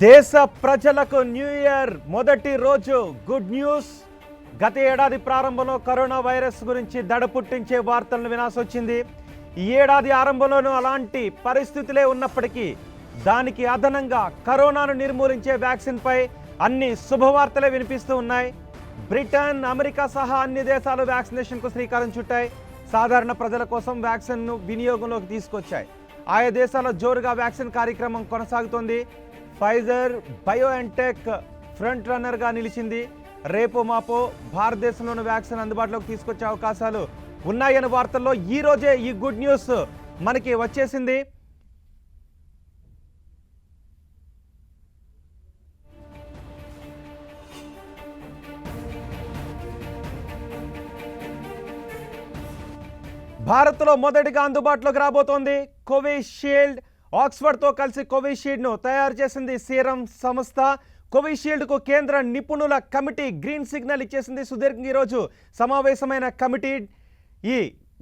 దేశ ప్రజలకు new year మొదటి రోజు గుడ్ న్యూస్. గత ఏడాది ప్రారంభంలో కరోనా వైరస్ గురించి దడపుట్టించే వార్తలను వినాల్సొచ్చింది. ఈ ఏడాది ఆరంభంలోనూ అలాంటి పరిస్థితులే ఉన్నప్పటికీ దానికి అదనంగా కరోనాను నిర్మూలించే వ్యాక్సిన్పై అన్ని శుభవార్తలే వినిపిస్తూ ఉన్నాయి. బ్రిటన్, అమెరికా సహా అన్ని దేశాలు వ్యాక్సినేషన్కు శ్రీకారం చుట్టాయి. సాధారణ ప్రజల కోసం వ్యాక్సిన్ను వినియోగంలోకి తీసుకొచ్చాయి. ఆయా దేశాల్లో జోరుగా వ్యాక్సిన్ కార్యక్రమం కొనసాగుతోంది. ఫైజర్ బయోఎన్టెక్ ఫ్రంట్ రన్నర్గా నిలిచింది. రేపు మాపో భారతదేశంలోని వ్యాక్సిన్ అందుబాటులోకి తీసుకొచ్చే అవకాశాలు ఉన్నాయన్న వార్తల్లో ఈ రోజే ఈ గుడ్ న్యూస్ మనకి వచ్చేసింది. భారత్లో మొదటిగా అందుబాటులోకి రాబోతోంది కోవిషీల్డ్. ఆక్స్ఫర్డ్తో కలిసి కోవిషీల్డ్ను తయారు చేసింది సీరం సంస్థ. కోవిషీల్డ్కు కేంద్ర నిపుణుల కమిటీ గ్రీన్ సిగ్నల్ ఇచ్చేసింది. సుదీర్ఘంగా ఈరోజు సమావేశమైన కమిటీ ఈ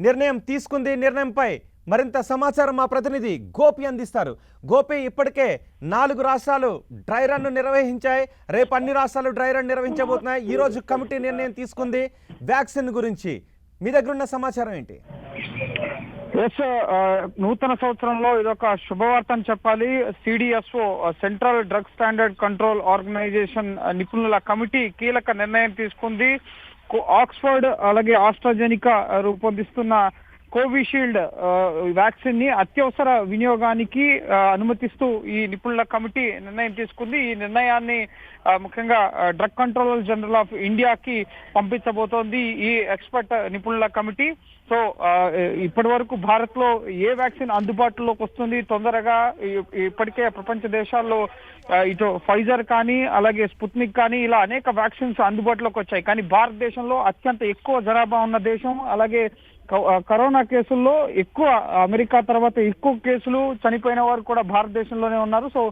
నిర్ణయం తీసుకుంది. నిర్ణయంపై మరింత సమాచారం మా ప్రతినిధి గోపి అందిస్తారు. గోపి, ఇప్పటికే 4 రాష్ట్రాలు డ్రై రన్ నిర్వహించాయి. రేపు అన్ని రాష్ట్రాలు డ్రై రన్ నిర్వహించబోతున్నాయి. ఈరోజు కమిటీ నిర్ణయం తీసుకుంది వ్యాక్సిన్ గురించి. మీ దగ్గర ఉన్న సమాచారం ఏంటి? నూతన సంవత్సరంలో ఇదొక శుభవార్త అని చెప్పాలి. CDSO central drug standard control organisation నిపుణుల కమిటీ కీలక నిర్ణయం తీసుకుంది. ఆక్స్ఫర్డ్ అలాగే ఆస్ట్రాజెనికా రూపొందిస్తున్న కోవిషీల్డ్ వ్యాక్సిన్ ని అత్యవసర వినియోగానికి అనుమతిస్తూ ఈ నిపుణుల కమిటీ నిర్ణయం తీసుకుంది. ఈ నిర్ణయాన్ని ముఖ్యంగా డ్రగ్ కంట్రోలర్ జనరల్ ఆఫ్ ఇండియాకి పంపించబోతోంది ఈ ఎక్స్పర్ట్ నిపుణుల కమిటీ. సో ఇప్పటి వరకు భారత్ లో ఏ వ్యాక్సిన్ అందుబాటులోకి వస్తుంది తొందరగా? ఇప్పటికే ప్రపంచ దేశాల్లో ఇటు ఫైజర్ కానీ అలాగే స్పుత్నిక్ కానీ ఇలా అనేక వ్యాక్సిన్స్ అందుబాటులోకి వచ్చాయి. కానీ భారతదేశంలో అత్యంత ఎక్కువ జనాభా ఉన్న దేశం, అలాగే కరోనా కేసుల్లో ఎక్కువ, అమెరికా తర్వాత ఎక్కువ కేసులు, చనిపోయిన వారు కూడా భారతదేశంలోనే ఉన్నారు. సో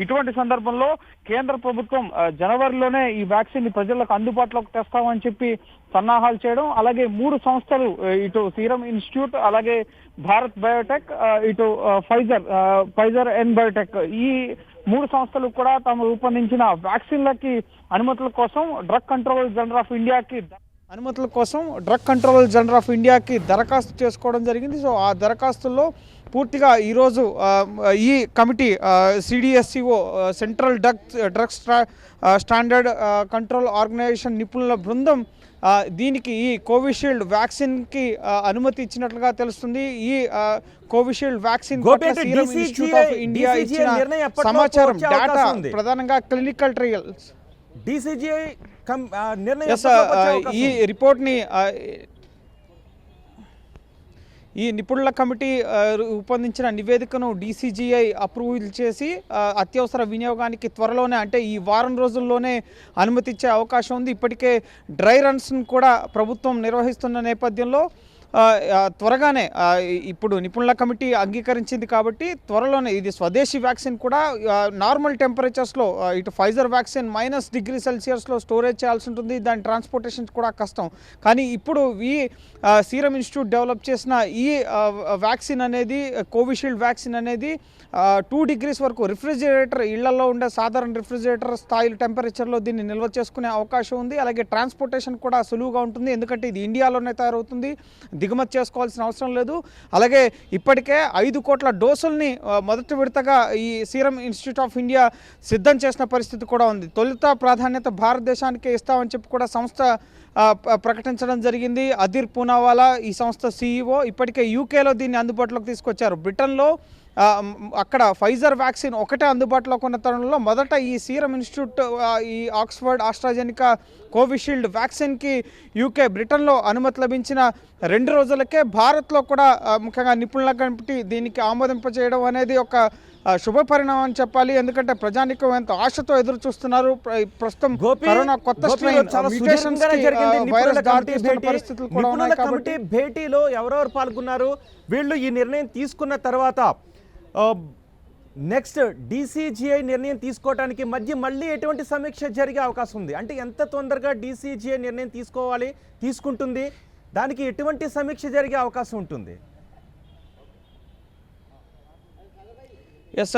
ఇటువంటి సందర్భంలో కేంద్ర ప్రభుత్వం జనవరిలోనే ఈ వ్యాక్సిన్ ని ప్రజలకు అందుబాటులోకి తెస్తామని చెప్పి సన్నాహాలు చేయడం, అలాగే 3 సంస్థలు ఇటు సీరం ఇన్స్టిట్యూట్, అలాగే భారత్ బయోటెక్, ఇటు ఫైజర్ అండ్ బయోటెక్, ఈ 3 సంస్థలు కూడా తాము రూపొందించిన వ్యాక్సిన్లకి అనుమతుల కోసం డ్రగ్ కంట్రోలర్ జనరల్ ఆఫ్ ఇండియాకి దరఖాస్తు చేసుకోవడం జరిగింది. సో ఆ దరఖాస్తుల్లో పూర్తిగా ఈరోజు ఈ committee CDSCO central drug standard control organisation నిపుణుల బృందం దీనికి ఈ కోవిషీల్డ్ వ్యాక్సిన్కి అనుమతి ఇచ్చినట్లుగా తెలుస్తుంది. ఈ Covishield vaccine serum institute of India ఇచ్చిన సమాచారం, డేటా ప్రధానంగా క్లినికల్ ట్రయల్స్ డీసీజీఐ ఈ రిపోర్ట్ని ఈ నిపుణుల కమిటీ రూపొందించిన నివేదికను డీసీజీఐ అప్రూవల్ చేసి అత్యవసర వినియోగానికి త్వరలోనే, అంటే ఈ వారం రోజుల్లోనే అనుమతి ఇచ్చే అవకాశం ఉంది. ఇప్పటికే డ్రై రన్స్ను కూడా ప్రభుత్వం నిర్వహిస్తున్న నేపథ్యంలో త్వరగానే ఇప్పుడు నిపుణుల కమిటీ అంగీకరించింది కాబట్టి త్వరలోనే ఇది స్వదేశీ వ్యాక్సిన్ కూడా నార్మల్ టెంపరేచర్స్లో, ఇటు ఫైజర్ వ్యాక్సిన్ -°C స్టోరేజ్ చేయాల్సి ఉంటుంది. దాని ట్రాన్స్పోర్టేషన్ కూడా కష్టం. కానీ ఇప్పుడు ఈ సీరం ఇన్స్టిట్యూట్ డెవలప్ చేసిన ఈ వ్యాక్సిన్ అనేది, కోవిషీల్డ్ వ్యాక్సిన్ అనేది 2 degrees వరకు రిఫ్రిజిరేటర్, ఇళ్లలో ఉండే సాధారణ రిఫ్రిజిరేటర్ స్థాయిల టెంపరేచర్లో దీన్ని నిల్వ చేసుకునే అవకాశం ఉంది. అలాగే ట్రాన్స్పోర్టేషన్ కూడా సులువుగా ఉంటుంది, ఎందుకంటే ఇది ఇండియాలోనే తయారవుతుంది, దిగుమతి చేసుకోవాల్సిన అవసరం లేదు. అలాగే ఇప్పటికే 5 కోట్ల డోసుల్ని మొదటి విడతగా ఈ సీరం ఇన్స్టిట్యూట్ ఆఫ్ ఇండియా సిద్ధం చేసిన పరిస్థితి కూడా ఉంది. తొలుత ప్రాధాన్యత భారతదేశానికే ఇస్తామని చెప్పి కూడా సంస్థ ప్రకటించడం జరిగింది. అదిర్ పూనావాలా ఈ సంస్థ CEO ఇప్పటికే యూకేలో దీన్ని అందుబాటులోకి తీసుకొచ్చారు. బ్రిటన్లో అక్కడ ఫైజర్ వ్యాక్సిన్ ఒకటే అందుబాటులోకి ఉన్న తరుణంలో మొదట ఈ సీరం ఇన్స్టిట్యూట్, ఈ ఆక్స్ఫర్డ్, ఆస్ట్రాజెనికా కోవిషీల్డ్ వ్యాక్సిన్కి యూకే, బ్రిటన్లో అనుమతి లభించిన 2 రోజులకే భారత్లో కూడా ముఖ్యంగా నిపుణుల కమిటీ దీనికి ఆమోదింపజేయడం అనేది ఒక శుభ పరిణామం అని చెప్పాలి. ఎందుకంటే ప్రజానికం ఎంతో ఆశతో ఎదురు చూస్తున్నారు. ప్రస్తుతం కరోనా కొత్త భేటీలో ఎవరెవరు పాల్గొన్నారు, వీళ్ళు ఈ నిర్ణయం తీసుకున్న తర్వాత నెక్స్ట్ డీసీజీఐ నిర్ణయం తీసుకోవడానికి మళ్ళీ ఎటువంటి సమీక్ష జరిగే అవకాశం ఉంది? అంటే ఎంత తొందరగా డీసీజీఐ నిర్ణయం తీసుకుంటుంది, దానికి ఎటువంటి సమీక్ష జరిగే అవకాశం ఉంటుంది? ఎస్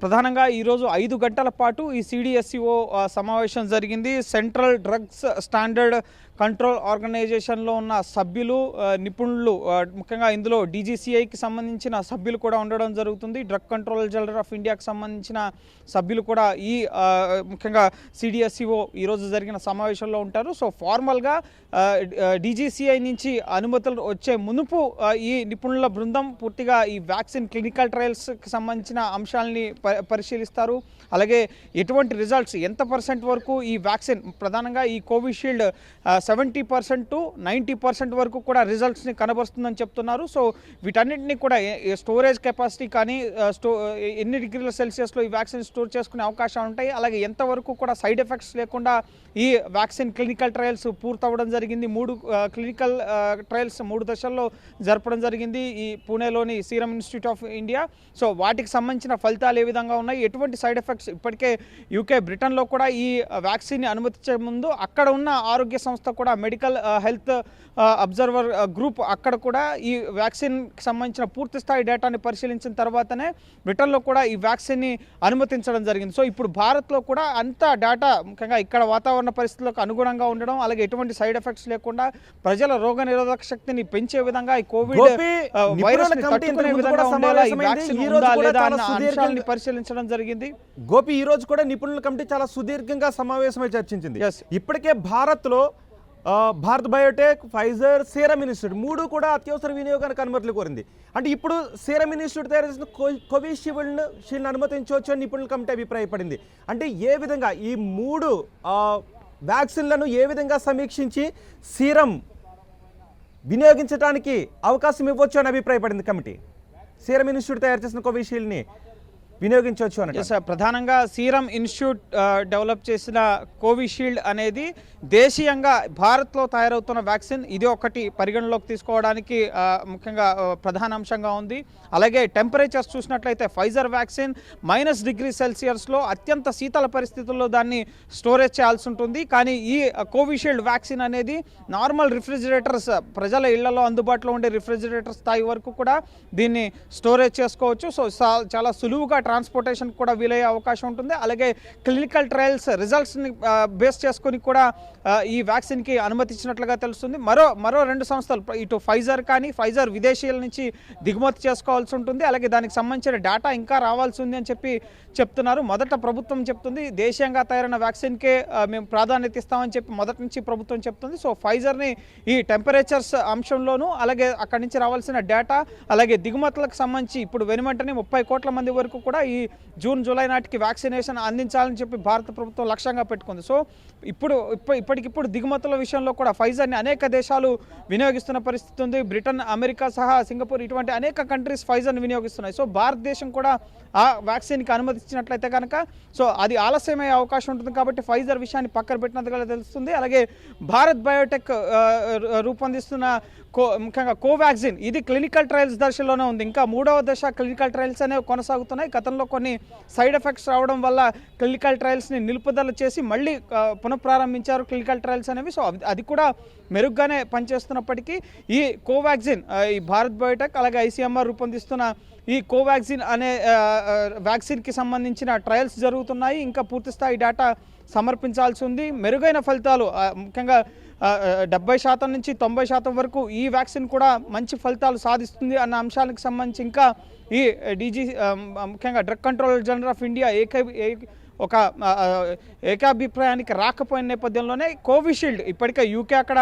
ప్రధానంగా ఈరోజు 5 గంటల పాటు ఈ సిడిఎస్సిఓ సమావేశం జరిగింది. సెంట్రల్ డ్రగ్స్ స్టాండర్డ్ కంట్రోల్ ఆర్గనైజేషన్లో ఉన్న సభ్యులు, నిపుణులు, ముఖ్యంగా ఇందులో డీజీసీఐకి సంబంధించిన సభ్యులు కూడా ఉండడం జరుగుతుంది. డ్రగ్ కంట్రోల్ జనరల్ ఆఫ్ ఇండియాకి సంబంధించిన సభ్యులు కూడా ఈ ముఖ్యంగా సిడిఎస్సిఓ ఈరోజు జరిగిన సమావేశంలో ఉంటారు. సో ఫార్మల్గా డీజీసీఐ నుంచి అనుమతులు వచ్చే మునుపు ఈ నిపుణుల బృందం పూర్తిగా ఈ వ్యాక్సిన్ క్లినికల్ ట్రయల్స్కి సంబంధించిన అంశాలని పరిశీలిస్తారు. అలాగే ఎటువంటి రిజల్ట్స్, ఎంత % వరకు ఈ వ్యాక్సిన్, ప్రధానంగా ఈ కోవిషీల్డ్ 70% to 90% వరకు కూడా రిజల్ట్స్ని కనబరుస్తుందని చెప్తున్నారు. సో వీటన్నిటిని కూడా స్టోరేజ్ కెపాసిటీ కానీ, ఎన్ని డిగ్రీల సెల్సియస్లో ఈ వ్యాక్సిన్ స్టోర్ చేసుకునే అవకాశాలు ఉంటాయి, అలాగే ఎంతవరకు కూడా సైడ్ ఎఫెక్ట్స్ లేకుండా ఈ వ్యాక్సిన్ క్లినికల్ ట్రయల్స్ పూర్తవడం జరిగింది. 3 క్లినికల్ ట్రయల్స్ 3 దశల్లో జరపడం జరిగింది ఈ పూణేలోని serum institute of India. So వాటికి సంబంధించిన ఫలితాలు ఏ విధంగా ఉన్నాయి, ఎటువంటి సైడ్ ఎఫెక్ట్స్, ఇప్పటికే యూకే, బ్రిటన్లో కూడా ఈ వ్యాక్సిన్ని అనుమతించే ముందు అక్కడ ఉన్న ఆరోగ్య సంస్థ కూడా మెడికల్ హెల్త్ అబ్జర్వర్ గ్రూప్ అక్కడ కూడా ఈ వ్యాక్సిన్కి సంబంధించిన పూర్తి స్థాయి డేటాని పరిశీలించిన తర్వాతనే బ్రిటన్లో కూడా ఈ వ్యాక్సిన్ని అనుమతించడం జరిగింది. సో ఇప్పుడు భారత్లో కూడా అంత డేటా, ముఖ్యంగా ఇక్కడ వాతావరణ పరిస్థితులకు అనుగుణంగా ఉండడం, అలాగే ఎటువంటి సైడ్ ఎఫెక్ట్స్ లేకుండా ప్రజల రోగ నిరోధక శక్తిని పెంచే విధంగా ఈ కోవిడ్ వైరస్ తట్టుకునే విధంగా ఉండేలా ఈ వ్యాక్సిన్ ఉందా లేదా అన్న అంశాలని పరిశీలించడం జరిగింది. గోపి, ఈ రోజు కూడా నిపుణుల కమిటీ చాలా సుదీర్ఘంగా సమావేశమై చర్చించింది. ఇప్పటికే భారత్లో Bharat Biotech, Pfizer, serum institute 3 కూడా అత్యవసర వినియోగానికి అనుమతులు కోరింది. అంటే ఇప్పుడు సీరం ఇన్స్టిట్యూట్ తయారు చేసిన కోవిషీల్డ్ అనుమతించవచ్చు అని నిపుణుల కమిటీ అభిప్రాయపడింది. అంటే ఏ విధంగా ఈ 3 వ్యాక్సిన్లను ఏ విధంగా సమీక్షించి సీరం వినియోగించడానికి అవకాశం ఇవ్వచ్చు అని అభిప్రాయపడింది కమిటీ? సీరం ఇన్స్టిట్యూట్ తయారు చేసిన కోవిషీల్డ్ని వినియోగించవచ్చు అని. ప్రధానంగా సీరం ఇన్స్టిట్యూట్ డెవలప్ చేసిన కోవిషీల్డ్ అనేది దేశీయంగా భారత్లో తయారవుతున్న వ్యాక్సిన్. ఇది ఒకటి పరిగణలోకి తీసుకోవడానికి ముఖ్యంగా ప్రధాన అంశంగా ఉంది. అలాగే టెంపరేచర్స్ చూసినట్లయితే ఫైజర్ వ్యాక్సిన్ -°C అత్యంత శీతల పరిస్థితుల్లో దాన్ని స్టోరేజ్ చేయాల్సి ఉంటుంది. కానీ ఈ కోవిషీల్డ్ వ్యాక్సిన్ అనేది నార్మల్ రిఫ్రిజిరేటర్స్, ప్రజల ఇళ్లలో అందుబాటులో ఉండే రిఫ్రిజిరేటర్ స్థాయి వరకు కూడా దీన్ని స్టోరేజ్ చేసుకోవచ్చు. సో చాలా సులువుగా ట్రాన్స్పోర్టేషన్ కూడా వీలయ్యే అవకాశం ఉంటుంది. అలాగే క్లినికల్ ట్రయల్స్ రిజల్ట్స్ని బేస్ చేసుకుని కూడా ఈ వ్యాక్సిన్కి అనుమతించినట్లుగా తెలుస్తుంది. మరో 2 సంస్థలు, ఇటు ఫైజర్ కానీ, ఫైజర్ విదేశీయుల నుంచి దిగుమతి చేసుకోవాల్సి ఉంటుంది. అలాగే దానికి సంబంధించిన డేటా ఇంకా రావాల్సి ఉంది అని చెప్తున్నారు. మొదట ప్రభుత్వం చెప్తుంది దేశీయంగా తయారైన వ్యాక్సిన్కే మేము ప్రాధాన్యత ఇస్తామని చెప్పి మొదటి నుంచి ప్రభుత్వం చెప్తుంది. సో ఫైజర్ని ఈ టెంపరేచర్స్ అంశంలోనూ, అలాగే అక్కడి నుంచి రావాల్సిన డేటా, అలాగే దిగుమతులకు సంబంధించి ఇప్పుడు వెనువెంటనే 30 కోట్ల మంది వరకు కూడా ఈ జూన్ జూలై నాటికి వ్యాక్సినేషన్ అందించాలని చెప్పి భారత ప్రభుత్వం లక్ష్యంగా పెట్టుకుంది. సో ఇప్పటికిప్పుడు దిగుమతుల విషయంలో కూడా ఫైజర్ని అనేక దేశాలు వినియోగిస్తున్న పరిస్థితి ఉంది. బ్రిటన్, అమెరికా సహా సింగపూర్, ఇటువంటి అనేక కంట్రీస్ ఫైజర్ని వినియోగిస్తున్నాయి. సో భారతదేశం కూడా ఆ వ్యాక్సిన్కి అనుమతించినట్లయితే కనుక సో అది ఆలస్యమయ్యే అవకాశం ఉంటుంది. కాబట్టి ఫైజర్ విషయాన్ని పక్కన పెట్టినట్టుగా తెలుస్తుంది. అలాగే భారత్ బయోటెక్ రూపొందిస్తున్న ముఖ్యంగా కోవాక్సిన్, ఇది క్లినికల్ ట్రయల్స్ దశలోనే ఉంది. ఇంకా 3వ దశ క్లినికల్ ట్రయల్స్ అనేవి కొనసాగుతున్నాయి. గతంలో కొన్ని సైడ్ ఎఫెక్ట్స్ రావడం వల్ల క్లినికల్ ట్రయల్స్ని నిలుపుదల చేసి మళ్ళీ పునఃప్రారంభించారు క్లినికల్ ట్రయల్స్ అనేవి. సో అది కూడా మెరుగ్గానే పనిచేస్తున్నప్పటికీ ఈ కోవాక్సిన్, ఈ భారత్ బయోటెక్ అలాగే ఐసీఎంఆర్ రూపొందిస్తున్న ఈ కోవాక్సిన్ అనే వ్యాక్సిన్కి సంబంధించిన ట్రయల్స్ జరుగుతున్నాయి. ఇంకా పూర్తిస్థాయి డేటా సమర్పించాల్సి ఉంది. మెరుగైన ఫలితాలు, ముఖ్యంగా 70% నుంచి 90% వరకు ఈ వ్యాక్సిన్ కూడా మంచి ఫలితాలు సాధిస్తుంది అన్న అంశానికి సంబంధించి ఇంకా ఈ ముఖ్యంగా drug control general of India ఒక ఏకాభిప్రాయానికి రాకపోయిన నేపథ్యంలోనే కోవిషీల్డ్ ఇప్పటికే యూకే అక్కడ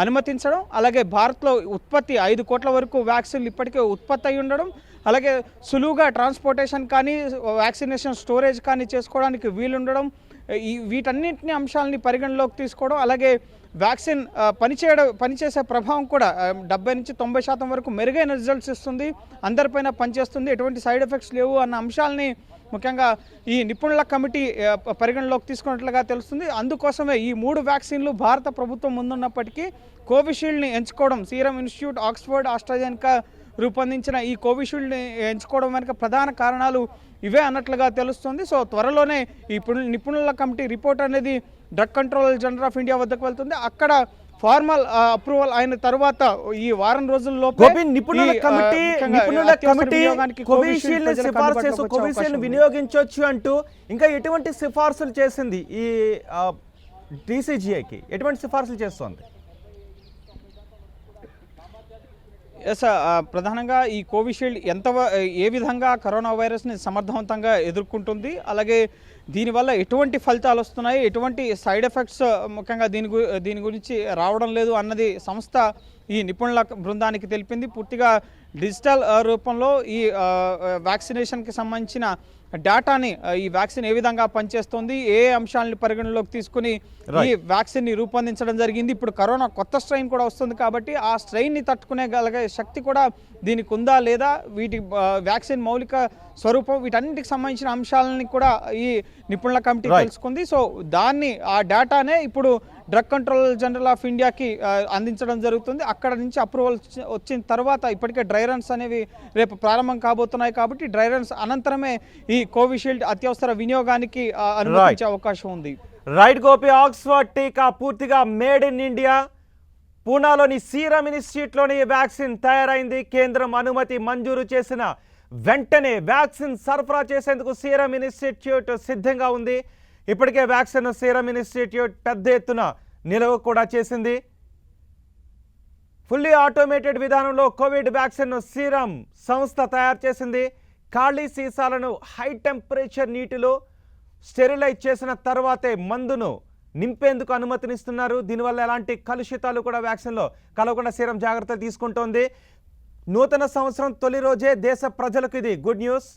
అనుమతించడం, అలాగే భారత్లో ఉత్పత్తి 5 కోట్ల వరకు వ్యాక్సిన్లు ఇప్పటికే ఉత్పత్తి అయి ఉండడం, అలాగే సులువుగా ట్రాన్స్పోర్టేషన్ కానీ, వ్యాక్సినేషన్ స్టోరేజ్ కానీ చేసుకోవడానికి వీలుండడం, వీటన్నింటినీ అంశాలని పరిగణలోకి తీసుకోవడం, అలాగే వ్యాక్సిన్ పనిచేసే ప్రభావం కూడా 70 నుంచి 90% వరకు మెరుగైన రిజల్ట్స్ ఇస్తుంది, అందరిపైన పనిచేస్తుంది, ఎటువంటి సైడ్ ఎఫెక్ట్స్ లేవు అన్న అంశాలని ముఖ్యంగా ఈ నిపుణుల కమిటీ పరిగణలోకి తీసుకున్నట్లుగా తెలుస్తుంది. అందుకోసమే ఈ 3 వ్యాక్సిన్లు భారత ప్రభుత్వం ముందున్నప్పటికీ కోవిషీల్డ్ని ఎంచుకోవడం, సీరం ఇన్స్టిట్యూట్, ఆక్స్ఫర్డ్, ఆస్ట్రాజెనెకా రూపొందించిన ఈ కోవిషీల్డ్ని ఎంచుకోవడం వెనుక ప్రధాన కారణాలు ఇవే అన్నట్లుగా తెలుస్తుంది. సో త్వరలోనే ఈ నిపుణుల కమిటీ రిపోర్ట్ అనేది drug control general of India వద్దకు వెళ్తుంది. అక్కడ ఫార్మల్ అప్రూవల్ అయిన తర్వాత ఈ వారం రోజుల్లోపే గోపి, నిపుణుల ఈ, కమిటీ ముఖ్యంగా నిపుణుల వినియోగానికి కోవిషీల్డ్ ప్రజలకు సిఫార్సు అందుబాటులోకి చేస్తూ వచ్చే అవకాశం కోవిషీల్డ్ ఉంది. వినియోగించవచ్చు అంటూ ఇంకా ఎటువంటి సిఫార్సులు చేసింది ఈ DCGIకి? ఎటువంటి సిఫార్సులు చేస్తోంది? ఎస్, ప్రధానంగా ఈ కోవిషీల్డ్ ఏ విధంగా కరోనా వైరస్ని సమర్థవంతంగా ఎదుర్కొంటుంది, అలాగే దీనివల్ల ఎటువంటి ఫలితాలు వస్తున్నాయి, ఎటువంటి సైడ్ ఎఫెక్ట్స్ ముఖ్యంగా దీని గురించి రావడం లేదు అన్నది సంస్థ ఈ నిపుణుల బృందానికి తెలిపింది. పూర్తిగా డిజిటల్ రూపంలో ఈ వ్యాక్సినేషన్కి సంబంధించిన డేటాని, ఈ వ్యాక్సిన్ ఏ విధంగా పనిచేస్తుంది, ఏ అంశాలను పరిగణలోకి తీసుకుని ఈ వ్యాక్సిన్ని రూపొందించడం జరిగింది. ఇప్పుడు కరోనా కొత్త స్ట్రెయిన్ కూడా వస్తుంది కాబట్టి ఆ స్ట్రెయిన్ని తట్టుకునేగలిగే శక్తి కూడా దీనికి ఉందా లేదా, వీటి వ్యాక్సిన్ మౌలిక స్వరూపం, వీటన్నిటికి సంబంధించిన అంశాలని కూడా ఈ నిపుణుల కమిటీ తెలుసుకుంది. సో ఆ డేటానే ఇప్పుడు డ్రగ్ కంట్రోల్ జనరల్ ఆఫ్ ఇండియాకి అందించడం జరుగుతుంది. అక్కడ నుంచి అప్రూవల్ వచ్చిన తర్వాత ఇప్పటికే డ్రై రన్స్ అనేవి రేపు ప్రారంభం కాబోతున్నాయి కాబట్టి డ్రై రన్స్ అనంతరమే ఈ కోవిషీల్డ్ అత్యవసర వినియోగానికి అనుమతించే అవకాశం ఉంది. రైట్ గోపి, ఆక్స్ఫర్డ్ టీకా పూర్తిగా మేడ్ ఇన్ ఇండియా. పూనాలోని సీరం ఇన్స్టిట్యూట్లోని ఈ వ్యాక్సిన్ తయారైంది. కేంద్రం అనుమతి మంజూరు చేసిన వెంటనే వ్యాక్సిన్ సరఫరా చేసేందుకు సీరం ఇన్స్టిట్యూట్ సిద్ధంగా ఉంది. ఇప్పటికే వ్యాక్సిన్ సీరం ఇన్స్టిట్యూట్ పెద్ద ఎత్తున నిల్వ కూడా చేసింది. ఫుల్లీ ఆటోమేటెడ్ విధానంలో కోవిడ్ వ్యాక్సిన్ సీరం సంస్థ తయారు చేసింది. ఖాళీ సీసాలను హై టెంపరేచర్ నీటిలో స్టెరిలైజ్ చేసిన తర్వాతే మందును నింపేందుకు అనుమతినిస్తున్నారు. దీనివల్ల ఎలాంటి కలుషితాలు కూడా వ్యాక్సిన్లో కలగకుండా సీరం జాగ్రత్తలు తీసుకుంటోంది. నూతన సంవత్సరం తొలి రోజే దేశ ప్రజలకు ఇది గుడ్ న్యూస్.